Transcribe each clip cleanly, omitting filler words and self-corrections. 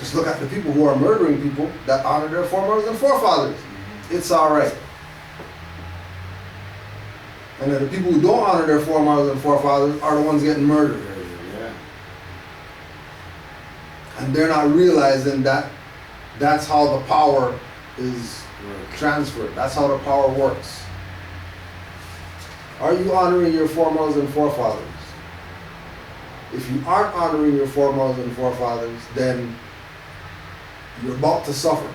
Just look at the people who are murdering people that honor their foremothers and forefathers. It's all right. And then the people who don't honor their foremothers and forefathers are the ones getting murdered. Yeah. And they're not realizing that that's how the power is transferred. That's how the power works. Are you honoring your foremothers and forefathers? If you aren't honoring your foremothers and forefathers, then you're about to suffer.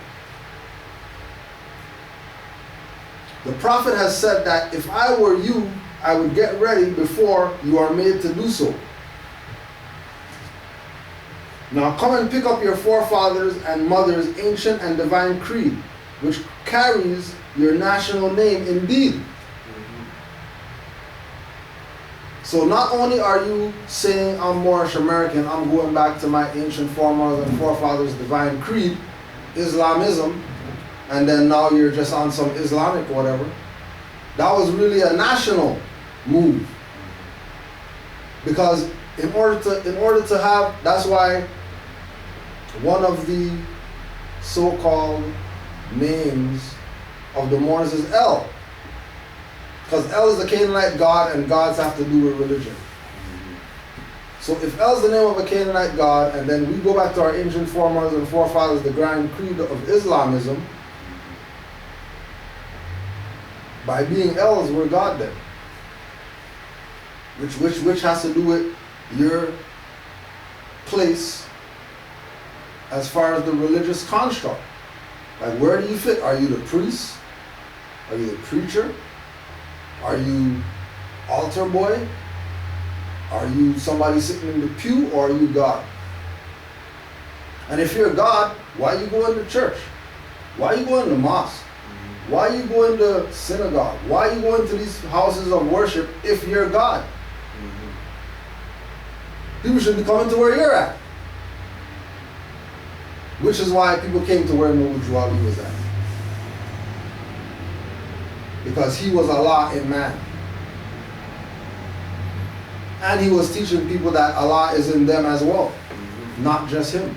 The prophet has said that if I were you, I would get ready before you are made to do so. Now come and pick up your forefathers and mothers' ancient and divine creed, which carries your national name indeed. So not only are you saying I'm Moorish American, I'm going back to my ancient foremothers and forefathers' divine creed, Islamism, and then now you're just on some Islamic whatever. That was really a national move. Because in order to have, that's why one of the so-called names of the Moors is El. Because El is the Canaanite god, and gods have to do with religion. So if El is the name of a Canaanite god, and then we go back to our ancient foremothers and forefathers, the grand creed of Islamism, by being Els, we're God then. Which has to do with your place as far as the religious construct. Like, where do you fit? Are you the priest? Are you the preacher? Are you altar boy? Are you somebody sitting in the pew, or are you God? And if you're God, why are you going to church? Why are you going to mosque? Why are you going to synagogue? Why are you going to these houses of worship if you're God? People should be coming to where you're at. Which is why people came to where Mawujud Ali was at. Because he was Allah in man. And he was teaching people that Allah is in them as well. Not just him.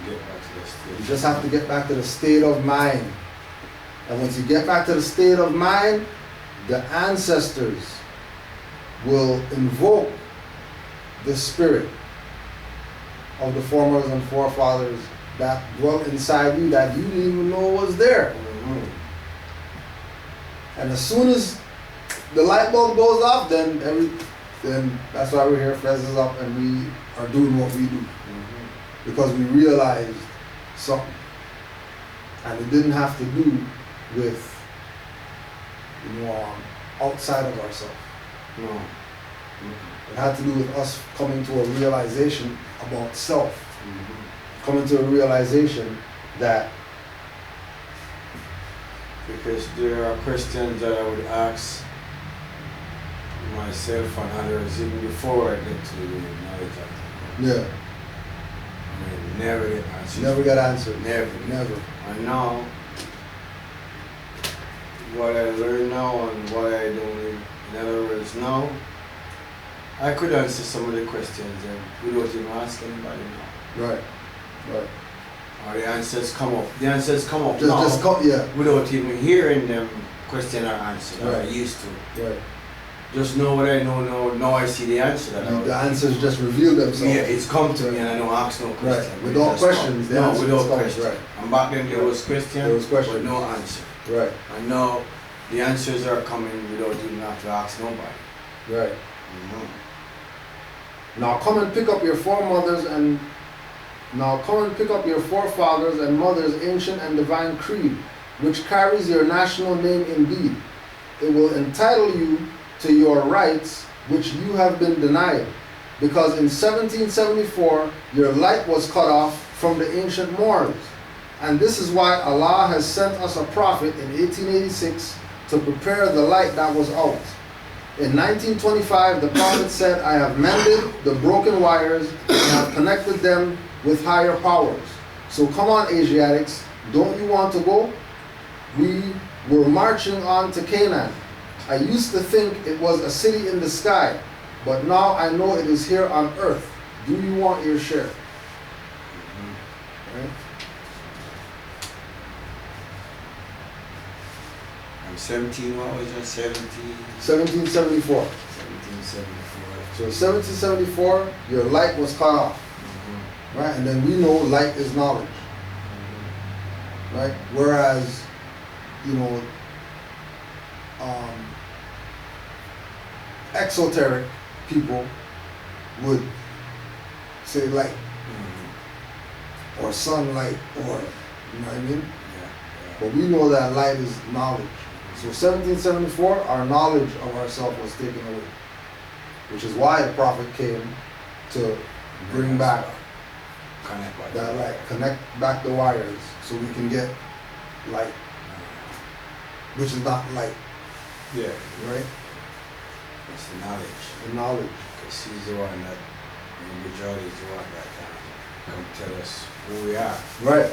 You just have to get back to the state of mind. And once you get back to the state of mind, the ancestors will invoke the spirit of the foremothers and forefathers that dwelt inside you that you didn't even know was there. And as soon as the light bulb goes off, then that's why we're here, Fez is up, and we are doing what we do. Because we realized something. And it didn't have to do with, outside of ourselves. No. It had to do with us coming to a realization about self. Coming to a realization that, because there are questions that I would ask myself and others even before I get to the knowledge of yeah, I never get answers. never got answered. Never. And now, what I learn now and what I don't, in other words, now, I could answer some of the questions without even asking anybody now. Right. Or the answers come up. The answers come up without even hearing them question or answer that I used to. Right. Just know what I know now. Now I see the answer the answers just reveal themselves. Yeah, it's come to me and I don't ask no question. Right. Without questions. No, without questions. Right. And back then there was questions, but no answer. Right. And now the answers are coming without even have to ask nobody. Right. Now come and pick up your forefathers and mothers' ancient and divine creed, which carries your national name indeed. It will entitle you to your rights which you have been denied, because in 1774 your light was cut off from the ancient Moors. And this is why Allah has sent us a prophet in 1886 to prepare the light that was out. In 1925, the prophet said, I have mended the broken wires and have connected them with higher powers. So come on, Asiatics, don't you want to go? We were marching on to Canaan. I used to think it was a city in the sky, but now I know it is here on earth. Do you want your share? right? I'm 17, what was it? 1774. 1774. So 1774, your light was cut off, right? And then we know light is knowledge, right? Whereas, you know, exoteric people would say light or sunlight, or, you know what I mean? But we know that light is knowledge. So 1774, our knowledge of ourselves was taken away, which is why the prophet came to bring back that light, connect back the wires so we can get light, which is not light. Yeah. Right? It's the knowledge. The knowledge. Because he's the one that, the majority is the one that come tell us who we are. Right.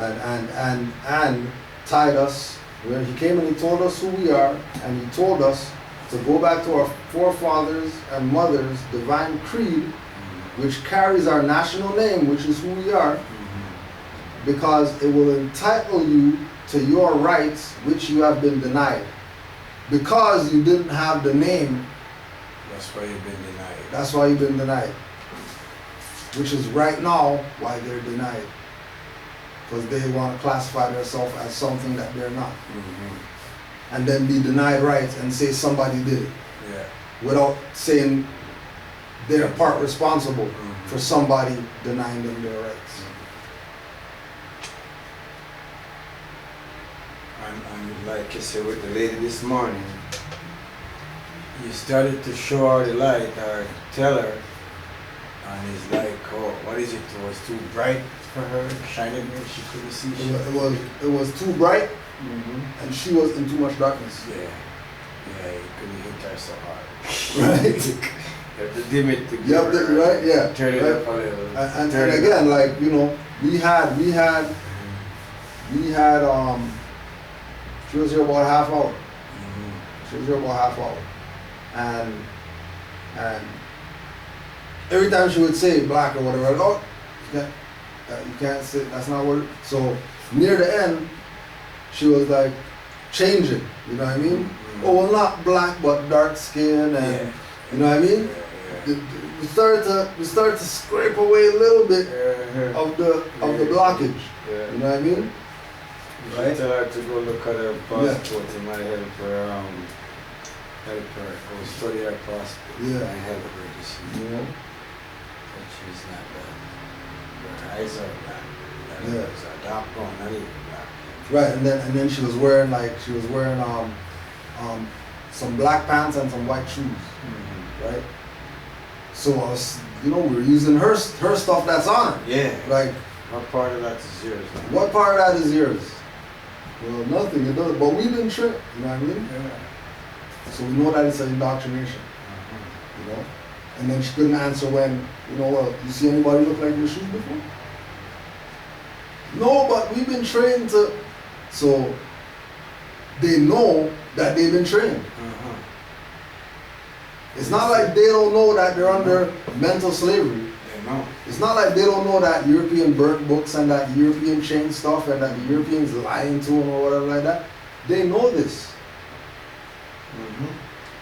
And tied us, where he came and he told us who we are, and he told us to go back to our forefathers and mothers' divine creed, which carries our national name, which is who we are, because it will entitle you to your rights which you have been denied. Because you didn't have the name, that's why you've been denied. That's why you've been denied. Which is right now why they're denied. Because they want to classify themselves as something that they're not. And then be denied rights and say somebody did it. Yeah. Without saying they're part responsible for somebody denying them their rights. And like you said with the lady this morning, you started to show her the light or tell her, and it's like, oh, what is it? It was too bright for her, shining her, she couldn't see. It was too bright, and she was in too much darkness. Yeah, you couldn't hit her so hard. Right. You have to dim it to you have to, right? Yeah. Turn it right? up a little. And again, like, you know, we had she was here about a half hour. She was here about a half hour. And every time she would say black or whatever, oh, you can't say, that's not what, so near the end, she was like, change it, you know what I mean? Oh, well, not black, but dark skin, and you know what I mean? We started to scrape away a little bit of the blockage, you know what I mean? You should tell her to go look at her passport. It might help her, go study her passport. Yeah. And help her to see. You know? But she's not that. Her eyes are black. Yeah. It's a dark brown, not even black. Right, and then she was wearing some black pants and some white shoes. Right? So I was, you know, we were using her stuff that's on her. Yeah. Like, what part of that is yours? Man? What part of that is yours? Well, nothing. It doesn't. But we've been tricked. You know what I mean? Yeah. So we know that it's an indoctrination. You know? And then she couldn't answer when, you know, well, you see anybody look like your shoes before? No, but we've been trained to. So they know that they've been trained. It's not like they don't know that they're under mental slavery. No. It's not like they don't know that European burnt books and that European chain stuff and that the Europeans lying to them or whatever like that. They know this.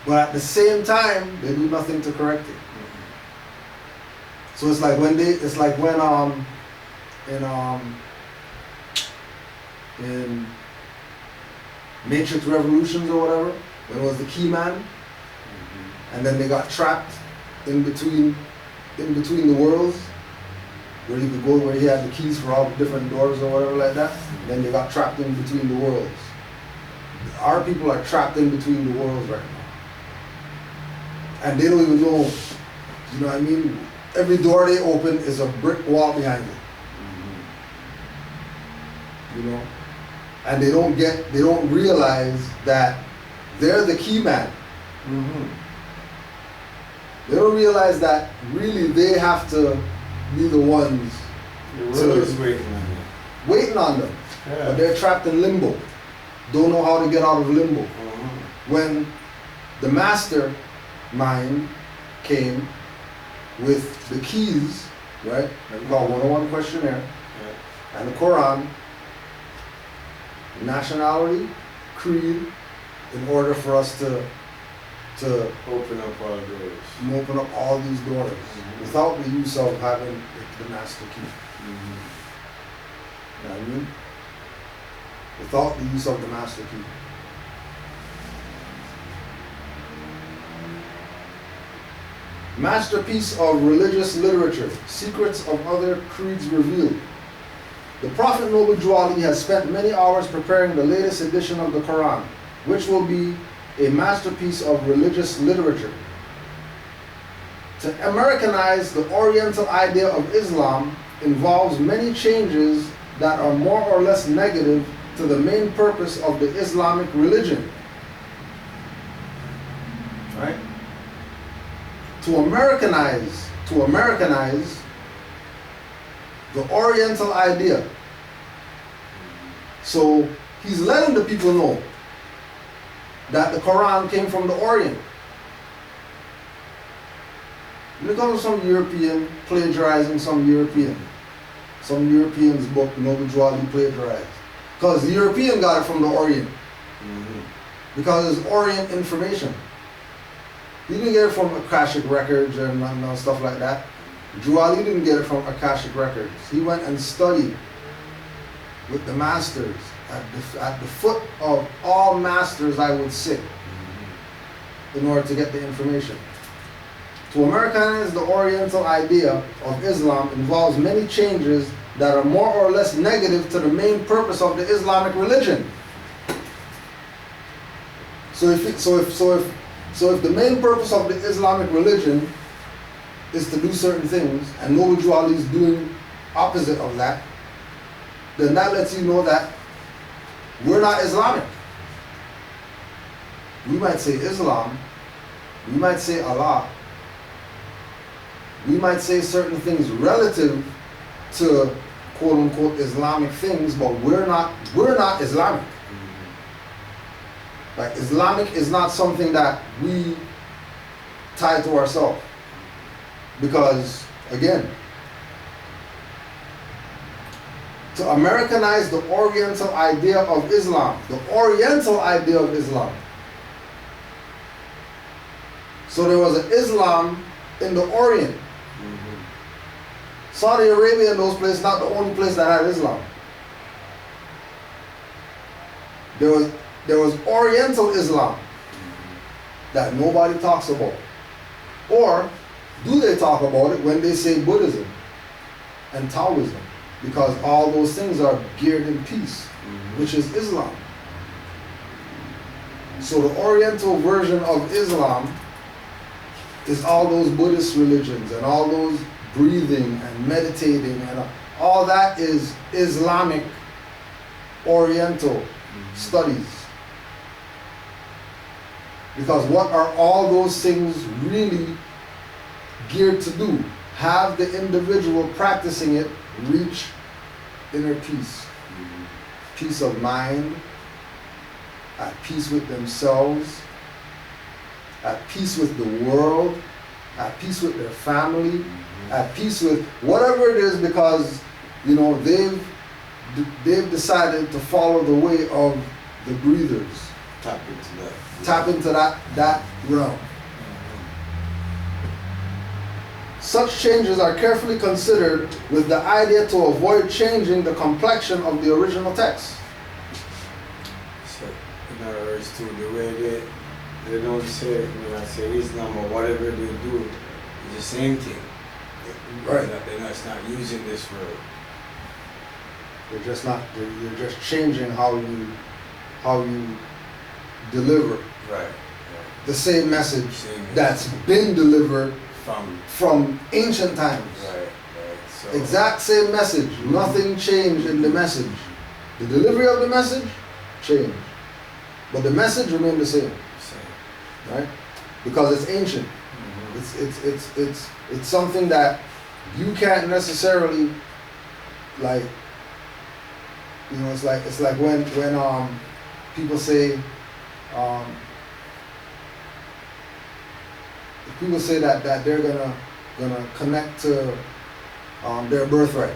But at the same time, they do nothing to correct it. So it's like when in Matrix Revolutions or whatever, when it was the key man, and then they got trapped in between the worlds, where you could go where he had the keys for all the different doors or whatever like that. And then they got trapped in between the worlds. Our people are trapped in between the worlds right now. And they don't even know, you know what I mean? Every door they open is a brick wall behind it. You know? And they don't realize that they're the key man. They don't realize that really they have to be the ones waiting on them. Yeah. But they're trapped in limbo. Don't know how to get out of limbo. When the master mind came with the keys, right? Like we call 101 questionnaire. and the Quran, nationality, creed, in order for us to Open up all doors. open up all these doors without the use of having the master key. Mm-hmm. You know what I mean? Without the use of the master key. Masterpiece of religious literature, secrets of other creeds revealed. The Prophet Noble Drew Ali has spent many hours preparing the latest edition of the Quran, which will be a masterpiece of religious literature. To Americanize the Oriental idea of Islam involves many changes that are more or less negative to the main purpose of the Islamic religion. Right? To Americanize the Oriental idea. So he's letting the people know that the Quran came from the Orient. When it comes to some European plagiarizing some European's book, Noble Drew Ali plagiarized. Because the European got it from the Orient. Mm-hmm. Because it's Orient information. He didn't get it from Akashic records and stuff like that. Drew Ali didn't get it from Akashic records. He went and studied with the masters. At the foot of all masters, I would sit in order to get the information. To Americanize the Oriental idea of Islam involves many changes that are more or less negative to the main purpose of the Islamic religion. So if the main purpose of the Islamic religion is to do certain things, and Noble Drew Ali is doing opposite of that, then that lets you know that we're not Islamic. We might say Islam, we might say Allah, we might say certain things relative to quote unquote Islamic things, but we're not Islamic. Like Islamic is not something that we tie to ourselves. Because again, to Americanize the Oriental idea of Islam, the Oriental idea of Islam. So there was an Islam in the Orient. Saudi Arabia and those places, not the only place that had Islam. There was Oriental Islam that nobody talks about. Or do they talk about it when they say Buddhism and Taoism? Because all those things are geared in peace, which is Islam. So the Oriental version of Islam is all those Buddhist religions and all those breathing and meditating and all that is Islamic Oriental studies. Because what are all those things really geared to do? Have the individual practicing it reach inner peace. Peace of mind, at peace with themselves, at peace with the world, at peace with their family, at peace with whatever it is, because they've decided to follow the way of the breathers. Tap into that realm. Such changes are carefully considered with the idea to avoid changing the complexion of the original text. So, in other words, too, the way they don't say, when I say Islam or whatever they do, it's the same thing. Right. They're not using this word. They're just changing how you deliver Right. the same message that's been delivered from ancient times. Right. So Exact same message. Nothing changed in the message. The delivery of the message changed, but the message remained the same. Right? Because it's ancient. It's something that you can't necessarily it's like when people say that they're gonna connect to their birthright.